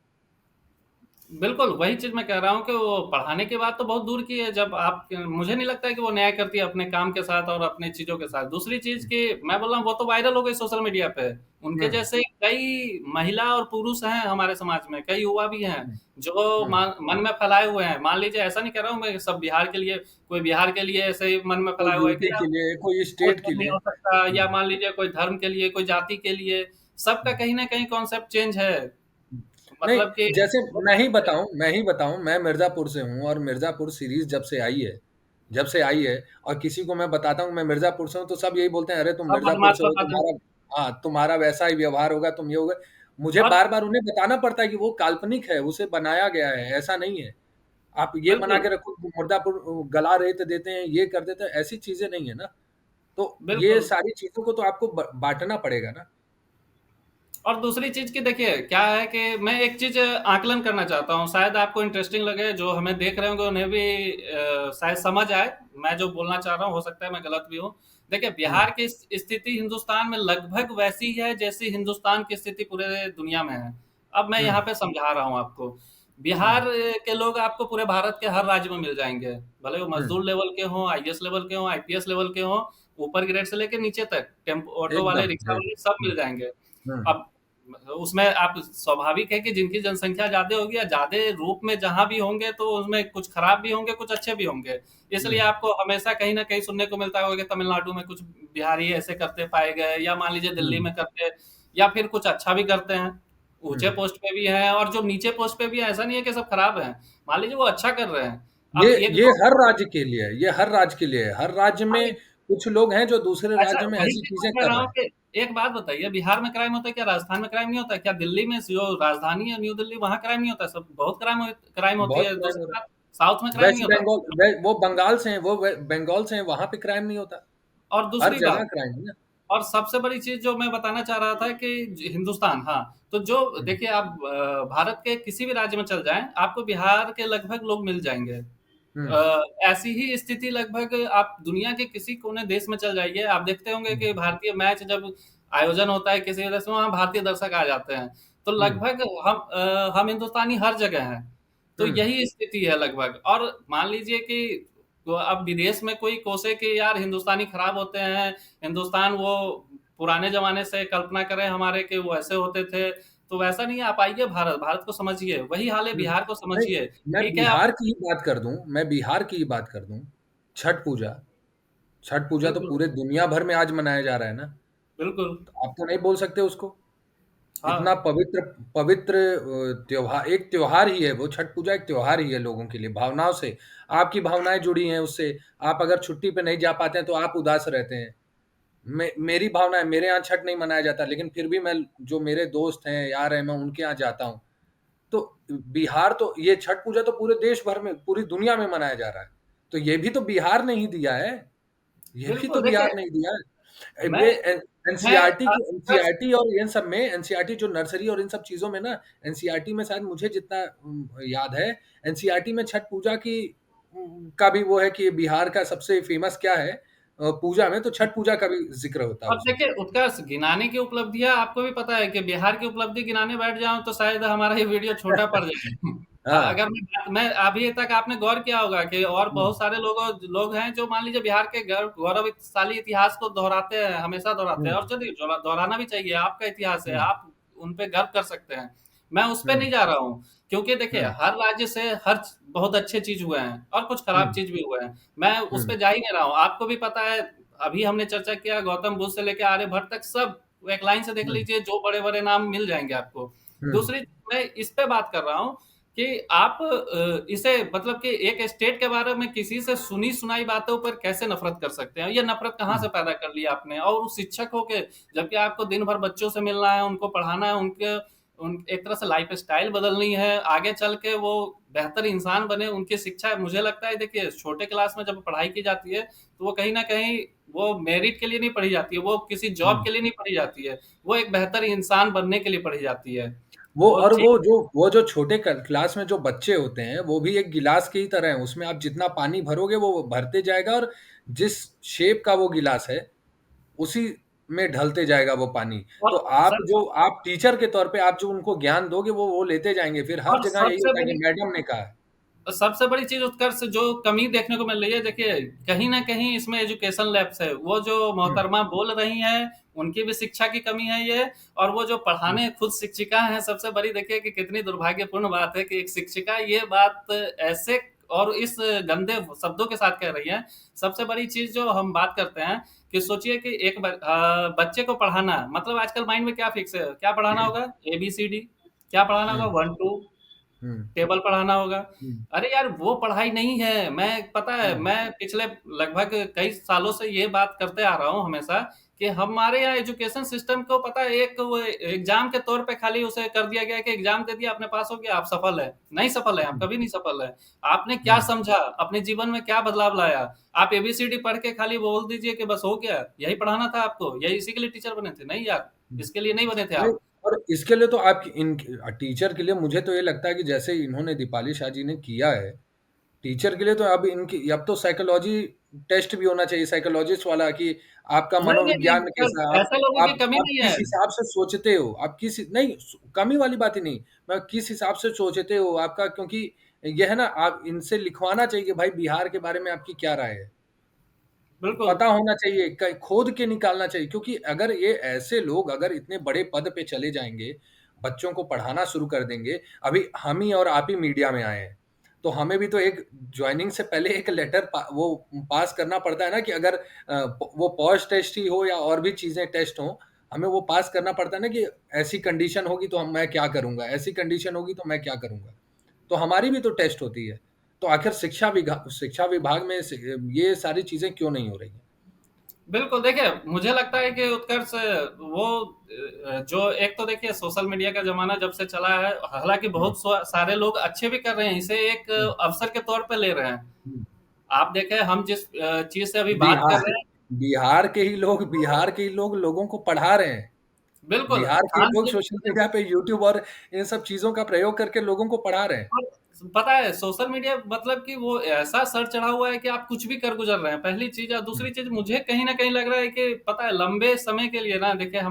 बिल्कुल वही चीज मैं कह रहा हूँ कि वो पढ़ाने की बात तो बहुत दूर की है। जब आप, मुझे नहीं लगता है कि वो न्याय करती है अपने काम के साथ और अपने चीजों के साथ। दूसरी चीज की मैं बोल रहा हूँ, वो तो वायरल हो गई सोशल मीडिया पे। उनके हम्म, जैसे कई महिला और पुरुष हैं हमारे समाज में, कई युवा भी हैं हम्म, जो हम्म। मन में फैलाए हुए हैं। मान लीजिए, ऐसा नहीं कह रहा हूँ मैं सब बिहार के लिए, कोई बिहार के लिए ऐसे ही मन में कोई फैलाए हुआ है कि यूपी यार के लिए, कोई कोई स्टेट के धर्म नहीं लिए। हो सकता, या हम्म, मान लीजिए कोई धर्म के लिए, कोई जाति के लिए। सबका कहीं ना कहीं कॉन्सेप्ट चेंज है, नहीं, मतलब कि जैसे मैं ही बताऊं, मैं मिर्जापुर से हूं और मिर्जापुर सीरीज जब से आई है और किसी को मैं बताता हूं मैं मिर्जापुर से हूं, तो सब यही बोलते हैं, अरे तुम सब मिर्जापुर बदमाश से हो, बता दें। तुम्हारा, हाँ, तुम्हारा वैसा ही व्यवहार होगा, तुम ये होगा। मुझे और बार बार उन्हें बताना पड़ता है कि वो काल्पनिक है, उसे बनाया गया है, ऐसा नहीं है। आप ये बना बिल्कुल के रखो, मिर्जापुर गला रेत देते हैं, ये कर देते हैं, ऐसी चीजें नहीं है ना। तो ये बिल्कुल। सारी चीजों को तो आपको बांटना पड़ेगा ना। और दूसरी चीज की देखिए क्या है कि मैं एक चीज आकलन करना चाहता हूँ, शायद आपको इंटरेस्टिंग लगे, जो हमें देख रहे होंगे उन्हें भी शायद समझ आए। मैं जो बोलना चाह रहा हूँ, हो सकता है मैं गलत भी हूँ। देखिए, हम्म, बिहार की स्थिति हिंदुस्तान में लगभग वैसी है जैसी हिंदुस्तान की स्थिति पूरे दुनिया में है। अब मैं यहाँ हम्म, पे समझा रहा हूँ आपको। हम्म, बिहार के लोग आपको पूरे भारत के हर राज्य में मिल जाएंगे, भले वो हम्म, मजदूर लेवल के हों, आईएएस लेवल के हों, आईपीएस लेवल के हों, ऊपर ग्रेड से लेकर नीचे तक, टेम्पो, ऑटो वाले, एकदम रिक्शा वाले, सब हम्म, मिल जाएंगे। हम्म, अब उसमें आप, स्वाभाविक है कि जिनकी जनसंख्या ज्यादा होगी या ज्यादा रूप में जहां भी होंगे, तो उसमें कुछ खराब भी होंगे, कुछ अच्छे भी होंगे। इसलिए हम्म, आपको हमेशा कहीं ना कहीं सुनने को मिलता होगा कि तमिलनाडु में कुछ बिहारी ऐसे करते पाए गए, या मान लीजिए दिल्ली हम्म, में करते, या फिर कुछ अच्छा भी करते हैं, ऊंचे हम्म। पोस्ट पे भी हैं, और जो नीचे पोस्ट पे भी हैं, ऐसा नहीं है कि सब खराब हैं। मान लीजिए वो अच्छा कर रहे हैं। ये अब एक ये दो, हर राज्य के लिए है, ये हर राज्य के लिए है। हर राज्य हाँ, में कुछ लोग हैं जो दूसरे अच्छा राज्य में वही ऐसी चीज मैं चीजें कह कर रहा रहे हूँ हैं। कि एक बात बताइए, बिहार में क्राइम होता है क्या? राजस्थान में क्राइम नहीं होता क्या? दिल्ली में जो राजधानी है न्यू दिल्ली, वहाँ क्राइम नहीं होता? सब बहुत क्राइम होती बहुत है। क्राइम हो दूसरी रहा बात, साउथ में है। क्राइम नहीं वेस्ट होता। बंगाल, वो बंगाल से हैं, बंगाल से हैं, वहां पे क्राइम नहीं होता। और हर दूसरी जगह बात, क्राइम है ना। और सबसे बड़ी चीज जो मैं बताना चाह रहा था कि हिंदुस्तान, हाँ, तो जो हम्म, देखिए आप भारत के किसी भी राज्य में चल जाएं, आपको बिहार के लगभग लोग मिल जाएंगे। हुँ, ऐसी ही स्थिति लगभग आप दुनिया के किसी कोने देश में चल जाइए, आप देखते होंगे हुँ, कि भारतीय मैच जब आयोजन होता है किसी देश में, वहाँ भारतीय दर्शक आ जाते हैं। तो हुँ, लगभग हम हिंदुस्तानी हर जगह हैं। तो हुँ, यही स्थिति है लगभग। और मान लीजिए कि तो अब विदेश में कोई कोसे कि यार हिंदुस्तानी खराब होते हैं, हिंदुस्तान वो पुराने ज़माने से कल्पना करें हमारे कि वो ऐसे होते थे, तो वैसा नहीं है। आप आइए भारत, भारत को समझिए, वही हाल है हुँ। बिहार को नहीं, समझिए। मैं ठीक है आप बिहार की ही बात कर दूँ मैं बिहार की ही बात कर दूँ, छठ पूजा छठ पूजा तो बिल्कुल, पूरे दुनिया भर में आज मनाया जा रहा है ना, बिल्कुल। तो आप तो नहीं बोल सकते उसको। इतना हाँ, पवित्र पवित्र त्योहार एक त्योहार ही है वो, छठ पूजा एक त्योहार ही है लोगों के लिए, भावनाओं से। आपकी भावनाएँ जुड़ी हैं उससे, आप अगर छुट्टी पे नहीं जा पाते हैं तो आप उदास रहते हैं। मेरी भावना है, मेरे यहाँ छठ नहीं मनाया जाता, लेकिन फिर भी मैं जो मेरे दोस्त हैं, यार हैं, मैं उनके यहाँ जाता हूँ। तो बिहार तो ये छठ पूजा तो पूरे देश भर में, पूरी दुनिया में मनाया जा रहा है। तो ये भी तो बिहार ने ही दिया है, ये भी बिल्कुल तो देखिए बिहार ने ही दिया है। मैं वे मैं एनसीईआरटी की अक्सर एनसीईआरटी और इन सब में एनसीईआरटी जो नर्सरी और इन सब चीज़ों में ना, एनसीईआरटी में शायद मुझे जितना याद है, एनसीईआरटी में छठ पूजा की का भी वो है कि बिहार का सबसे फेमस क्या है पूजा में, तो छठ पूजा का भी ज़िक्र होता है अब उसमें। देखिए उत्कर्ष गिनाने की उपलब्धियां आपको भी पता है कि बिहार की उपलब्धि गिनाने बैठ जाऊं तो शायद हमारा ये वीडियो छोटा पड़ जाए। हाँ, अगर मैं अभी तक आपने गौर किया होगा कि और हुँ, बहुत सारे लोग हैं जो मान लीजिए बिहार के गौरवशाली इतिहास को दोहराते हैं, हमेशा दोहराते हुँ, हैं। और चलिए दोहराना भी चाहिए, आपका इतिहास है, हुँ, आप उन पे गर्व कर सकते हैं। मैं उस पे हुँ, नहीं जा रहा हूँ, क्योंकि देखिए हुँ, हर राज्य से बहुत अच्छे चीज हुए हैं और कुछ हुँ, खराब चीज भी हुए हैं। मैं उस हुँ, पे जा ही नहीं रहा हूँ। आपको भी पता है, अभी हमने चर्चा किया गौतम बुद्ध से लेकर आर्यभट्ट तक, सब एक लाइन से देख हुँ, लीजिए, जो बड़े बड़े नाम मिल जाएंगे आपको। हुँ, दूसरी मैं इस पे बात कर रहा हूँ कि आप इसे मतलब कि एक स्टेट के बारे में किसी से सुनी सुनाई बातों पर कैसे नफरत कर सकते हैं। ये नफरत कहाँ हुँ, से पैदा कर लिया आपने? और उस शिक्षक हो के, जबकि आपको दिन भर बच्चों से मिलना है, उनको पढ़ाना है, उनके उन एक तरह से लाइफ स्टाइल बदलनी है, आगे चल के वो बेहतर इंसान बने, उनकी शिक्षा। मुझे लगता है देखिए छोटे क्लास में जब पढ़ाई की जाती है तो वो कहीं ना कहीं वो मेरिट के लिए नहीं पढ़ी जाती है, वो किसी जॉब हुँ। के लिए नहीं पढ़ी जाती है, वो एक बेहतर इंसान बनने के लिए पढ़ी जाती है। वो वो और ठीक वो जो छोटे क्लास में जो बच्चे होते हैं, वो भी एक गिलास की ही तरह हैं, उसमें आप जितना पानी भरोगे वो भरते जाएगा और जिस शेप का वो गिलास है, उसी में ढलते जाएगा वो पानी। तो और आप टीचर के तौर पे आप जो उनको ज्ञान दोगे वो लेते जाएँगे, फिर हर और जगह यही सबसे होता है कि बड़ी मैडम ने कहा है। सबसे बड़ी चीज उत्कर्ष जो कमी देखने को मिल रही है, देखिए कहीं ना कहीं इसमें एजुकेशन लैब्स है, वो जो हुँ, मोहतरमा बोल रही हैं उनकी भी शिक्षा की कमी है ये। और वो जो हुँ, पढ़ाने खुद शिक्षिका हैं, सबसे बड़ी देखिए कि कितनी दुर्भाग्यपूर्ण बात है कि एक शिक्षिका ये बात ऐसे और इस गंदे शब्दों के साथ कह रही है। सबसे बड़ी चीज जो हम बात करते हैं कि सोचिए कि एक बच्चे को पढ़ाना मतलब आजकल माइंड में क्या फिक्स है, क्या पढ़ाना होगा, ABCD, क्या पढ़ाना हुँ, होगा, 1 2 हुँ, टेबल पढ़ाना होगा। हुँ, अरे यार वो पढ़ाई नहीं है। मैं पता है हुँ, मैं पिछले लगभग कई सालों से ये बात करते आ रहा हूँ हमेशा कि हमारे यहाँ एजुकेशन सिस्टम को पता है एक वो एग्जाम के तौर पे खाली उसे कर दिया गया है कि एग्जाम दे दिया आपने, पास हो गया, आप सफल है। नहीं सफल है, आप हुँ, कभी नहीं सफल है। आपने क्या हुँ, समझा, अपने जीवन में क्या बदलाव लाया? आप ABCD पढ़ के खाली बोल दीजिए कि बस हो गया, यही पढ़ाना था आपको, यही इसी के लिए टीचर बने थे? नहीं यार, हुँ। इसके लिए नहीं बने थे नहीं, आप। और इसके लिए तो आप इन टीचर के लिए मुझे तो ये लगता है कि जैसे इन्होंने दीपाली शाह जी ने किया है, टीचर के लिए तो अब तो साइकोलॉजी टेस्ट भी होना चाहिए, साइकोलॉजिस्ट वाला कि आपका नहीं नहीं मनोविज्ञान नहीं कैसा है, ऐसे लोगों की कमी आप नहीं किस है। हिसाब से सोचते हो, आप किस नहीं कमी वाली बात ही नहीं, मैं किस हिसाब से सोचते हो आपका, क्योंकि ये है ना, आप इनसे लिखवाना चाहिए कि भाई बिहार के बारे में आपकी क्या राय है? बिल्कुल। पता होना चाहिए, क खोद के निकालना चाहिए, क्योंकि अगर ये ऐसे लोग अगर इतने बड़े पद पे चले जाएँगे, बच्चों को पढ़ाना शुरू कर देंगे, अभी हम ही और आप ही मीडिया में आए हैं, तो हमें भी तो एक जॉइनिंग से पहले एक लेटर वो पास करना पड़ता है ना कि अगर वो पॉज़ टेस्ट ही हो या और भी चीज़ें टेस्ट हों, हमें वो पास करना पड़ता है ना कि ऐसी कंडीशन होगी तो मैं क्या करूँगा, ऐसी कंडीशन होगी तो मैं क्या करूँगा? तो हमारी भी तो टेस्ट होती है। तो आखिर शिक्षा विभाग में ये सारी चीज़ें क्यों नहीं हो रही हैं? बिल्कुल, देखिए मुझे लगता है कि उत्कर्ष वो जो एक तो देखिए सोशल मीडिया का ज़माना जब से चला है, हालाँकि हुँ, बहुत सारे लोग अच्छे भी कर रहे हैं, इसे एक हुँ, अवसर के तौर पे ले रहे हैं। हुँ। आप देखें हम जिस चीज़ से अभी बात कर बिहार रहे हैं, बिहार के ही लोग लोगों को पढ़ा रहे हैं। बिल्कुल, बिहार के ही खान लोग से सोशल मीडिया पे यूट्यूब और इन सब चीज़ों का प्रयोग करके लोगों को पढ़ा रहे हैं। पता है सोशल मीडिया मतलब कि वो ऐसा सर चढ़ा हुआ है कि आप कुछ भी कर गुजर रहे हैं, पहली चीज। और दूसरी चीज मुझे कहीं ना कहीं लग रहा है कि पता है लंबे समय के लिए ना, देखिए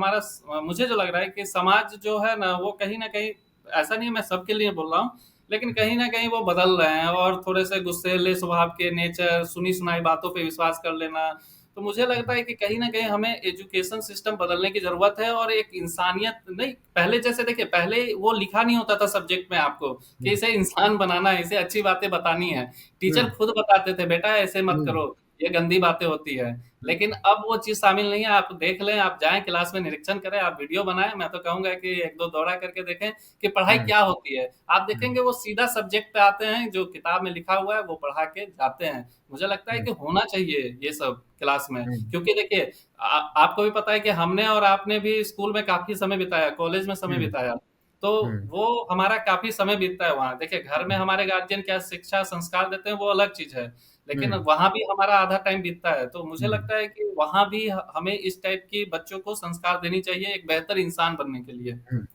मुझे जो लग रहा है कि समाज जो है ना वो कहीं ना कहीं, ऐसा नहीं है मैं सबके लिए बोल रहा हूँ, लेकिन कहीं ना कहीं वो बदल रहे हैं और थोड़े से गुस्सैले स्वभाव के नेचर, सुनी सुनाई बातों पे विश्वास कर लेना। तो मुझे लगता है कि कहीं ना कहीं हमें एजुकेशन सिस्टम बदलने की जरूरत है, और एक इंसानियत नहीं, पहले जैसे देखिए पहले वो लिखा नहीं होता था सब्जेक्ट में आपको कि इसे इंसान बनाना है, इसे अच्छी बातें बतानी है। टीचर हम्म, खुद बताते थे बेटा ऐसे मत हम्म, करो, ये गंदी बातें होती है। लेकिन अब वो चीज शामिल नहीं है। आप देख लें, आप जाएं क्लास में निरीक्षण करें, आप वीडियो बनाएं, मैं तो कहूंगा कि एक दो दौरा करके देखें कि पढ़ाई हम्म, क्या होती है। आप हम्म, देखेंगे वो सीधा सब्जेक्ट पे आते हैं, जो किताब में लिखा हुआ है वो पढ़ा के जाते हैं। मुझे लगता है हम्म, कि होना चाहिए ये सब क्लास में, हम्म, क्योंकि देखिए आपको भी पता है कि हमने और आपने भी स्कूल में काफी समय बिताया, कॉलेज में समय हम्म, बिताया, तो हम्म, वो हमारा काफी समय बीतता है वहाँ। देखिए घर में हमारे गार्जियन क्या शिक्षा संस्कार देते हैं वो अलग चीज है, लेकिन हम्म, वहां भी हमारा आधा टाइम बीतता है। तो मुझे हम्म, लगता है कि वहां भी हमें इस टाइप की बच्चों को संस्कार देनी चाहिए एक बेहतर इंसान बनने के लिए। हम्म।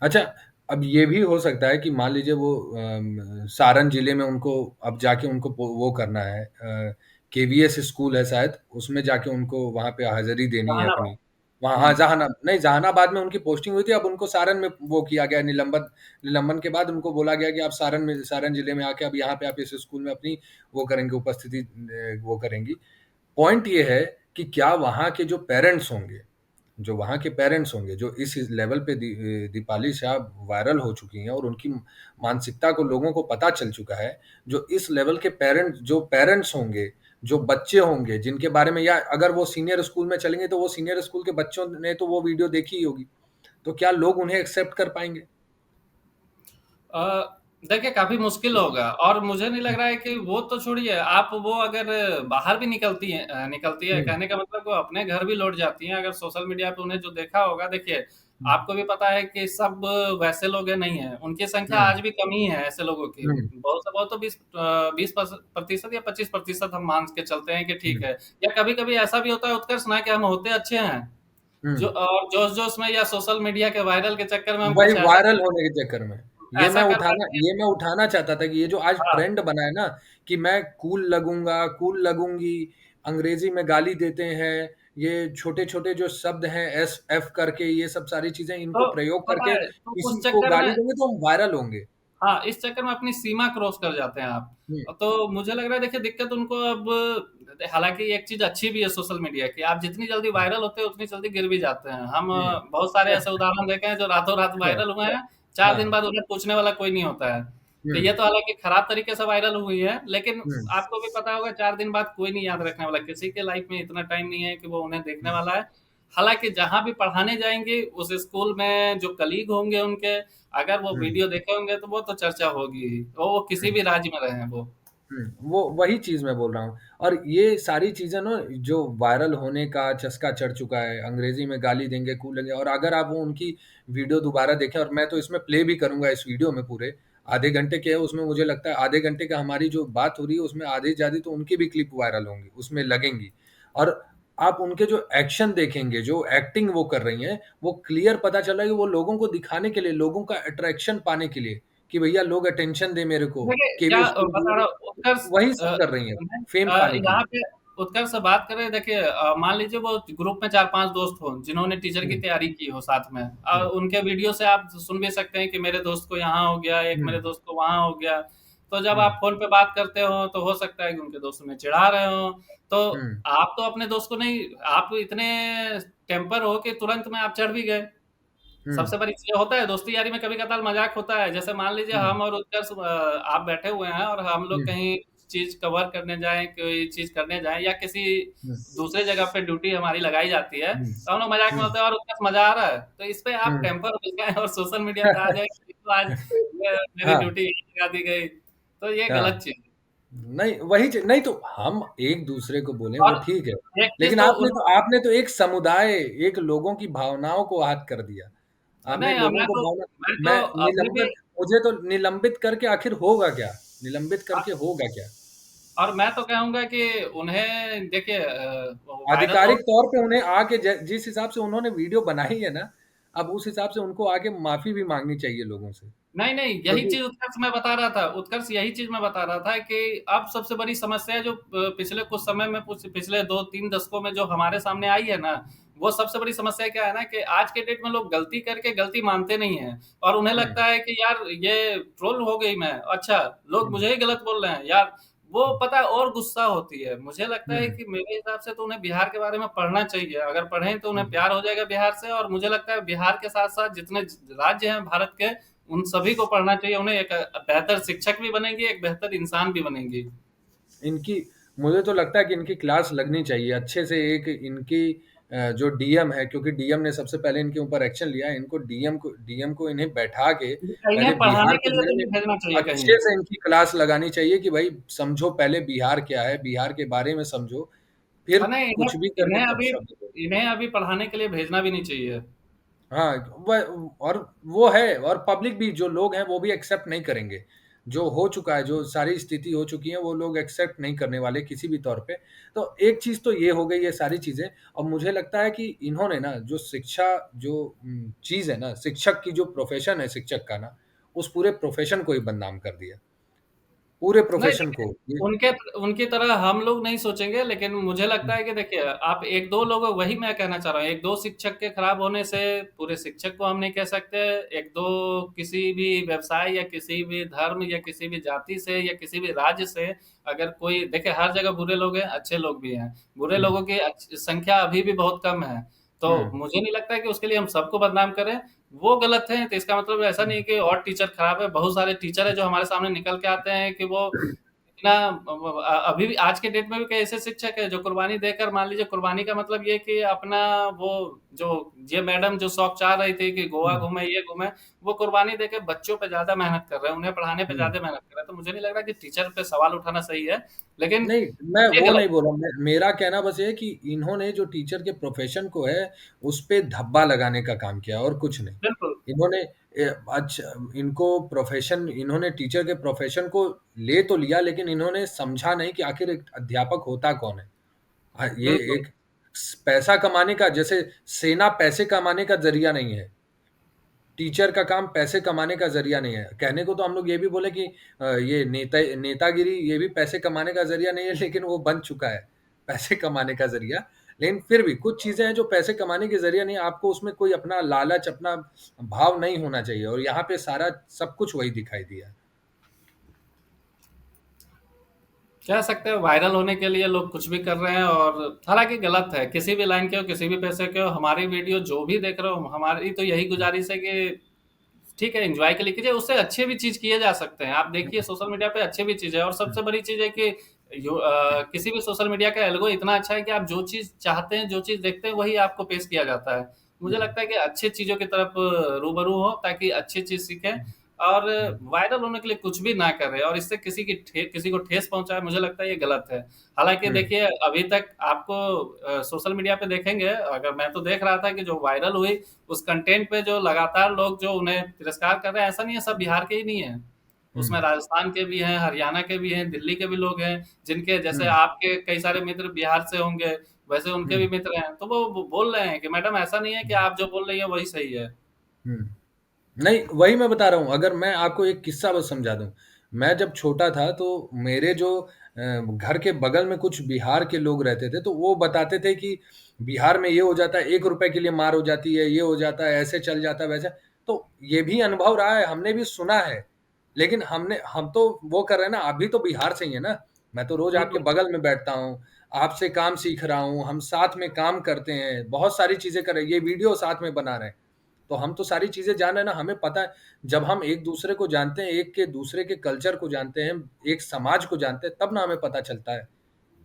अच्छा, अब ये भी हो सकता है कि मान लीजिए वो सारण जिले में उनको अब जाके उनको वो करना है, केवीएस स्कूल है शायद, उसमें जाके उनको वहाँ पे हाजिरी देनी है जहानाबाद। अपनी। वहाँ हाँ, नहीं, जहानाबाद में उनकी पोस्टिंग हुई थी, अब उनको सारण में वो किया गया, निलंबन के बाद उनको बोला गया कि आप सारण जिले में आके अब यहाँ पे आप इस स्कूल में अपनी वो करेंगे, उपस्थिति वो करेंगी। पॉइंट ये है कि क्या वहाँ के जो वहाँ के पेरेंट्स होंगे, जो इस लेवल पे दीपाली शाह वायरल हो चुकी हैं और उनकी मानसिकता को लोगों को पता चल चुका है, जो इस लेवल के पेरेंट्स होंगे, जो बच्चे होंगे जिनके बारे में, या अगर वो सीनियर स्कूल में चलेंगे तो वो सीनियर स्कूल के बच्चों ने तो वो वीडियो देखी ही होगी, तो क्या लोग उन्हें एक्सेप्ट कर पाएंगे? देखिए काफी मुश्किल होगा, और मुझे नहीं लग रहा है कि वो तो छोड़िए, आप वो अगर बाहर भी निकलती है हम्म, कहने का मतलब वो अपने घर भी लौट जाती हैं, अगर सोशल मीडिया पे उन्हें जो देखा होगा। देखिए हम्म, आपको भी पता है कि सब वैसे लोग नहीं है, उनकी संख्या हम्म, आज भी कम ही है ऐसे लोगों की। हम्म, बहुत से बहुत तो 20% या 25% हम मान के चलते हैं कि ठीक हम्म, है। या कभी कभी ऐसा भी होता है उत्कर्ष ना कि हम होते अच्छे हैं, जो हम्म। और जोश जोश में या सोशल मीडिया के वायरल के चक्कर में हम वही कुछ ऐसा वायरल होने के चक्कर में, ऐसा कर बैठते हैं। ये मैं उठाना चाहता था कि ये जो आज हाँ, ट्रेंड बना है ना, कि मैं कूल लगूंगी, अंग्रेजी में गाली देते हैं, ये छोटे छोटे जो शब्द हैं एस एफ करके, ये सब सारी चीजें इनको तो प्रयोग पता करके है तो किसी उस को चक्कर में, गाली देंगे तो हम वायरल होंगे। हाँ, इस चक्कर में अपनी सीमा क्रॉस कर जाते हैं आप। हम्म, तो मुझे लग रहा है देखिए दिक्कत उनको अब, हालांकि एक चीज अच्छी भी है सोशल मीडिया की, आप जितनी जल्दी वायरल होते हैं उतनी जल्दी गिर भी जाते हैं। हम हम्म, बहुत सारे ऐसे उदाहरण देखे हैं जो रातों रात वायरल हुए हैं, 4 दिन हाँ, बाद उन्हें पूछने वाला कोई नहीं होता है। तो हम्म, ये तो हालांकि खराब तरीके से वायरल हुई है, लेकिन हम्म, आपको भी पता होगा 4 दिन बाद कोई नहीं याद रखने वाला, किसी के लाइफ में इतना टाइम नहीं है कि वो उन्हें देखने हम्म, वाला है। हालांकि जहां भी पढ़ाने जाएंगे उस स्कूल में जो कलीग होंगे उनके, अगर वो हम्म, वीडियो देखे होंगे तो वो तो चर्चा होगी ही, तो वो किसी हम्म। भी राज्य में रहे वो। वो वही चीज़ मैं बोल रहा हूँ। और ये सारी चीज़ें ना जो वायरल होने का चस्का चढ़ चुका है, अंग्रेज़ी में गाली देंगे, कूलेंगे, और अगर आप वो उनकी वीडियो दोबारा देखें, और मैं तो इसमें प्ले भी करूँगा इस वीडियो में पूरे, आधे घंटे के है उसमें, मुझे लगता है आधे घंटे का हमारी जो बात हो रही है उसमें आधी से ज़्यादा तो उनकी भी क्लिप वायरल होंगी, उसमें लगेंगी। और आप उनके जो एक्शन देखेंगे, जो एक्टिंग वो कर रही हैं, वो क्लियर पता चल रहा है कि वो लोगों को दिखाने के लिए, लोगों का अट्रैक्शन पाने के लिए, कि भैया लोग अटेंशन दें मेरे को, देखिए क्या केवी स्कूल बता रहा हूँ उत्कर्ष, वही सब कर रही हैं, फेम पाने के यहाँ लिए। पे उत्कर्ष से बात करें। देखिए मान लीजिए वो ग्रुप में 4-5 दोस्त हो जिन्होंने टीचर की हुँ, तैयारी की हो साथ में, हुँ, उनके वीडियो से आप सुन भी सकते हैं कि मेरे दोस्त को यहाँ हो गया, एक हुँ, मेरे दोस्त को वहां हो गया। तो जब हुँ, आप फोन पे बात करते हो तो हो सकता है कि उनके दोस्त उन्हें चिढ़ा रहे हो। तो हुँ, आप तो अपने दोस्त को नहीं, आप इतने टेम्पर हो कि तुरंत में आप चढ़ भी गए। हुँ, सबसे बड़ी चीज़ होता है दोस्ती यारी में, कभी कभार मजाक होता है। जैसे मान लीजिए हुँ, हम और उत्कर्ष आप बैठे हुए हैं और हम लोग हुँ, कहीं चीज कवर करने जाएं, कोई चीज करने जाएं, या किसी हुँ, दूसरे जगह पे ड्यूटी हमारी लगाई जाती है, हुँ, तो हम लोग मजाक में हुँ, होते हैं और उत्कर्ष मजा आ रहा है, तो इस पे आप हुँ। टेम्पर हो जाए और सोशल मीडिया पे आ जाए कि तो आज मेरी हाँ, ड्यूटी लगा दी गई, तो ये हाँ। गलत चीज है। नहीं, वही चीज़ नहीं, तो हम एक-दूसरे को बोलें वो और ठीक है। एक चीज लेकिन तो आपने तो एक समुदाय, एक लोगों की भावनाओं को आहत कर दिया। आपने एक नहीं, लोगों को भावना, मैं तो मैं अभी भी, निलंबित मुझे तो निलंबित करके आखिर होगा क्या? निलंबित करके होगा क्या? और मैं तो कहूंगा कि उन्हें देखिए वायरल तो, आधिकारिक तौर पे उन्हें आके जिस हिसाब से उन्होंने वीडियो बनाई है ना, अब उस हिसाब से उनको आके माफ़ी भी माँगनी चाहिए लोगों से। नहीं, नहीं, यही क्योंकि चीज़ उत्कर्ष मैं बता रहा था, उत्कर्ष यही चीज़ मैं बता रहा था कि अब सबसे बड़ी समस्या है जो पिछले कुछ समय में पिछले 2-3 दशकों में जो हमारे सामने आई है ना, वो सबसे बड़ी समस्या क्या है ना कि आज के डेट में लोग गलती करके गलती मानते नहीं हैं और उन्हें हम्म, लगता है कि यार ये ट्रोल हो गई मैं, अच्छा लोग हम्म, मुझे ही गलत बोल रहे हैं यार, वो पता है और गुस्सा होती है। मुझे लगता है हम्म, कि मेरे हिसाब से तो उन्हें बिहार के बारे में पढ़ना चाहिए, अगर पढ़ें तो उन्हें हम्म। प्यार हो जाएगा बिहार से और मुझे लगता है बिहार के साथ-साथ जितने राज्य हैं भारत के उन सभी को पढ़ना चाहिए, उन्हें एक बेहतर शिक्षक भी बनेंगे, एक बेहतर इंसान भी बनेंगी। इनकी मुझे तो लगता है कि इनकी क्लास लगनी चाहिए अच्छे से। एक इनकी जो डीएम है, क्योंकि डीएम ने सबसे पहले इनके ऊपर एक्शन लिया है, इनको डीएम को इन्हें बैठा के पहले इन्हें पढ़ाने बिहार के के लिए बारे तो में नहीं भेजना चाहिए कहीं। अच्छे से इनकी क्लास लगानी चाहिए कि भाई समझो पहले बिहार क्या है, बिहार के बारे में समझो, फिर नहीं, कुछ भी करके इन्हें तब अभी शब्द दो। इन्हें अभी पढ़ाने के लिए भेजना भी नहीं चाहिए। हाँ, और वो है, और पब्लिक भी, जो लोग हैं वो भी एक्सेप्ट नहीं करेंगे। जो हो चुका है, जो सारी स्थिति हो चुकी है, वो लोग एक्सेप्ट नहीं करने वाले किसी भी तौर पे। तो एक चीज़ तो ये हो गई, ये सारी चीज़ें। और मुझे लगता है कि इन्होंने ना जो शिक्षा, जो चीज़ है ना, शिक्षक की जो प्रोफ़ेशन है शिक्षक का ना, उस पूरे प्रोफ़ेशन को ही बदनाम कर दिया। पूरे नहीं प्रोफ़ेशन देखिए, को। ये उनके उनकी तरह हम लोग नहीं सोचेंगे, लेकिन मुझे लगता हुँ, है कि देखिए आप 1-2 लोगों वही मैं कहना चाह रहा हूँ, 1-2 शिक्षक के खराब होने से पूरे शिक्षक को हम नहीं कह सकते। 1-2 किसी भी व्यवसाय या किसी भी धर्म या किसी भी जाति से या किसी भी राज्य से अगर कोई देखिए हर जगह बुरे लोग हैं, अच्छे लोग भी हैं। बुरे हुँ, लोगों की संख्या अभी भी बहुत कम है। तो हुँ, मुझे नहीं लगता है कि उसके लिए हम सबको बदनाम करें। वो गलत हैं तो इसका मतलब ऐसा नहीं है कि और टीचर खराब है। बहुत सारे टीचर हैं जो हमारे सामने निकल के आते हैं कि वो इतना अभी भी आज के डेट में भी कई ऐसे शिक्षक है जो कुर्बानी देकर मान लीजिए कुर्बानी का मतलब ये कि अपना वो जो ये मैडम जो शौक चाह रही थी कि गोवा हुँ, घूमे ये घूमे वो कुर्बानी देकर बच्चों पे ज्यादा मेहनत कर रहे हैं उन्हें पढ़ाने पे हुँ। ज्यादा मेहनत कर रहे हैं तो मुझे नहीं लग रहा कि टीचर पे सवाल उठाना सही है लेकिन नहीं, मैं ये वो गलत नहीं बोल रहा हूँ। मेरा कहना बस ये है कि इन्होंने जो टीचर के प्रोफ़ेशन को है, उस पे धब्बा लगाने का काम किया और कुछ नहीं। बिल्कुल इन्होंने अच्छा, इनको प्रोफ़ेशन, इन्होंने टीचर के प्रोफ़ेशन को ले तो लिया, लेकिन इन्होंने समझा नहीं कि आखिर एक अध्यापक होता कौन है? ये बिल्कुल एक पैसा कमाने का, जैसे सेना पैसे कमाने का ज़रिया नहीं है। टीचर का काम पैसे कमाने का ज़रिया नहीं है। कहने को तो हम लोग ये भी बोले कि ये नेतागिरी ये भी पैसे कमाने का ज़रिया नहीं है, लेकिन वो बन चुका है, पैसे कमाने का ज़रिया। लेकिन फिर भी कुछ चीज़ें हैं जो पैसे कमाने के ज़रिया नहीं है, आपको उसमें कोई अपना लालच, अपना भाव नहीं होना चाहिए, और यहाँ पे सारा सब कुछ वही दिखाई दिया है। कह सकते हैं वायरल होने के लिए लोग कुछ भी कर रहे हैं और हालांकि गलत है किसी भी लाइन के हो किसी भी पैसे के हो हमारी वीडियो जो भी देख रहे हो हमारी तो यही गुजारिश है कि ठीक है एंजॉय के लिए कीजिए उससे अच्छे भी चीज किए जा सकते हैं आप देखिए हुँ, सोशल मीडिया पे अच्छे भी चीज है और हुँ, सबसे बड़ी चीज है कि किसी भी सोशल मीडिया का एल्गो इतना अच्छा है कि आप जो चीज चाहते हैं जो चीज देखते हैं वही आपको पेश किया जाता है मुझे हुँ, लगता है कि अच्छी चीजों की तरफ रूबरू हो ताकि अच्छी चीज सीखें हुँ, और हुँ, वायरल होने के लिए कुछ भी ना करे और इससे किसी को ठेस पहुंचाए मुझे लगता है ये गलत है हालांकि हुँ, देखिए अभी तक आपको सोशल मीडिया पे देखेंगे अगर मैं तो देख रहा था कि जो वायरल हुई उस कंटेंट पे जो लगातार लोग जो उन्हें तिरस्कार कर रहे हैं ऐसा नहीं है सब बिहार के ही नहीं है हुँ, उसमें राजस्थान के भी हैं हरियाणा के भी हैं दिल्ली के भी लोग हैं जिनके जैसे हुँ, आपके कई सारे मित्र बिहार से होंगे वैसे उनके हुँ, भी मित्र हैं तो वो बोल रहे हैं कि मैडम ऐसा नहीं है कि आप जो बोल रही है वही सही है हुँ। नहीं, वही मैं बता रहा हूँ। अगर मैं आपको एक किस्सा बस समझा दूँ। मैं जब छोटा था तो मेरे जो घर के बगल में कुछ बिहार के लोग रहते थे, तो वो बताते थे कि बिहार में ये हो जाता है, ₹1 के लिए मार हो जाती है, ये हो जाता है, ऐसे चल जाता है, वैसे। तो ये भी अनुभव रहा है, हमने भी सुना है। लेकिन हम तो वो कर रहे हैं ना, आप भी तो बिहार से ही हैं ना। मैं तो रोज़ आपके बिल्कुल बगल में बैठता हूँ, आपसे काम सीख रहा हूँ, हम साथ में काम करते हैं, बहुत सारी चीज़ें कर रहे हैं, ये वीडियो साथ में बना रहे हैं। तो हम तो सारी चीज़ें जान रहे हैं ना, हमें पता है। जब हम एक-दूसरे को जानते हैं, एक के दूसरे के कल्चर को जानते हैं, एक समाज को जानते हैं, तब ना हमें पता चलता है।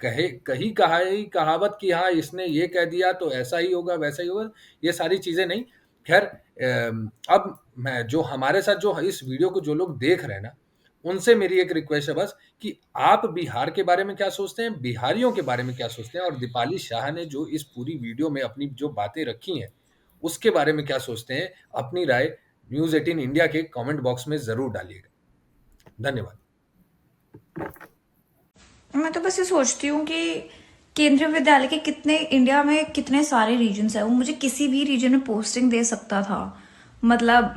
कही कहाई कहावत कि हाँ, इसने ये कह दिया तो ऐसा ही होगा, वैसा ही होगा, ये सारी चीज़ें नहीं। ख़ैर, अब मैं जो हमारे साथ जो इस वीडियो को जो लोग देख रहे हैं ना, उनसे मेरी एक रिक्वेस्ट है बस कि आप बिहार के बारे में क्या सोचते हैं, बिहारियों के बारे में क्या सोचते हैं, और दीपाली शाह ने जो इस पूरी वीडियो में अपनी जो बातें रखी हैं, उसके बारे में क्या सोचते हैं, अपनी राय न्यूज़ 18 इंडिया के कमेंट बॉक्स में ज़रूर डालिएगा। धन्यवाद। मैं तो बस ये सोचती हूँ कि केंद्रीय विद्यालय के कितने इंडिया में कितने सारे रीजन्स हैं वो मुझे किसी भी रीजन में पोस्टिंग दे सकता था मतलब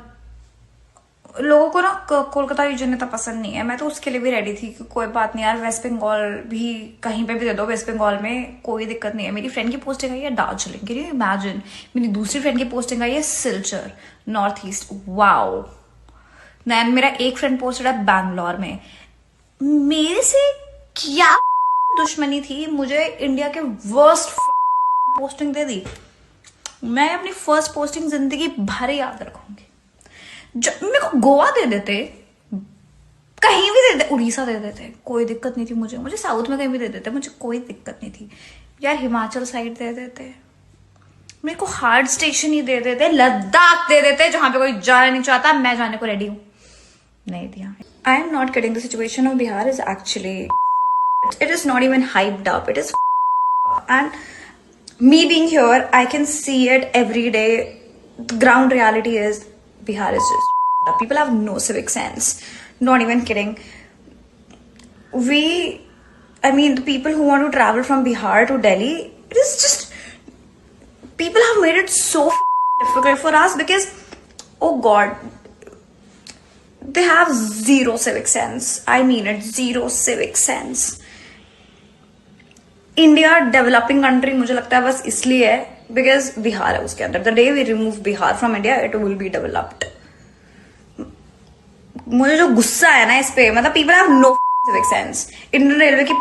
लोगों को ना कोलकाता रीजन इतना पसंद नहीं है। मैं तो उसके लिए भी रेडी थी कि कोई बात नहीं यार, वेस्ट बंगाल भी कहीं पे भी दे दो, वेस्ट बंगाल में कोई दिक्कत नहीं है। मेरी फ्रेंड की पोस्टिंग आई है दार्जिलिंग, कैन यू इमेजिन। मेरी दूसरी फ्रेंड की पोस्टिंग आई है Silchar, north east, wow. Then मेरा एक फ्रेंड पोस्टेड है बैंगलोर में। मेरे से क्या दुश्मनी थी, मुझे इंडिया के वर्स्ट पोस्टिंग दे दी। मैं अपनी फर्स्ट पोस्टिंग जिंदगी भर याद रखूंगी। मेरे को गोवा दे देते, कहीं भी दे देते, उड़ीसा दे देते, कोई दिक्कत नहीं थी मुझे साउथ में कहीं भी दे देते, मुझे कोई दिक्कत नहीं थी यार। हिमाचल साइड दे देते, मेरे को हार्ड स्टेशन ही दे देते, लद्दाख दे देते जहां पे कोई जाना नहीं चाहता, मैं जाने को रेडी हूं, नहीं दिया। I am not kidding, the situation of Bihar is actually, it is not even hyped up, it is, and me being here, I can see it every day. The ground reality is Bihar is just people have no civic sense. Not even kidding. I mean, the people who want to travel from Bihar to Delhi, it is just, people have made it so difficult for us because, oh God, they have zero civic sense. I mean it, zero civic sense. India developing country मुझे लगता है बस इसलिए है because Bihar है उसके अंदर। The day we remove Bihar from India, it will be developed. मुझे जो गुस्सा है ना इस पे, मतलब people have no civic sense. Indian railway की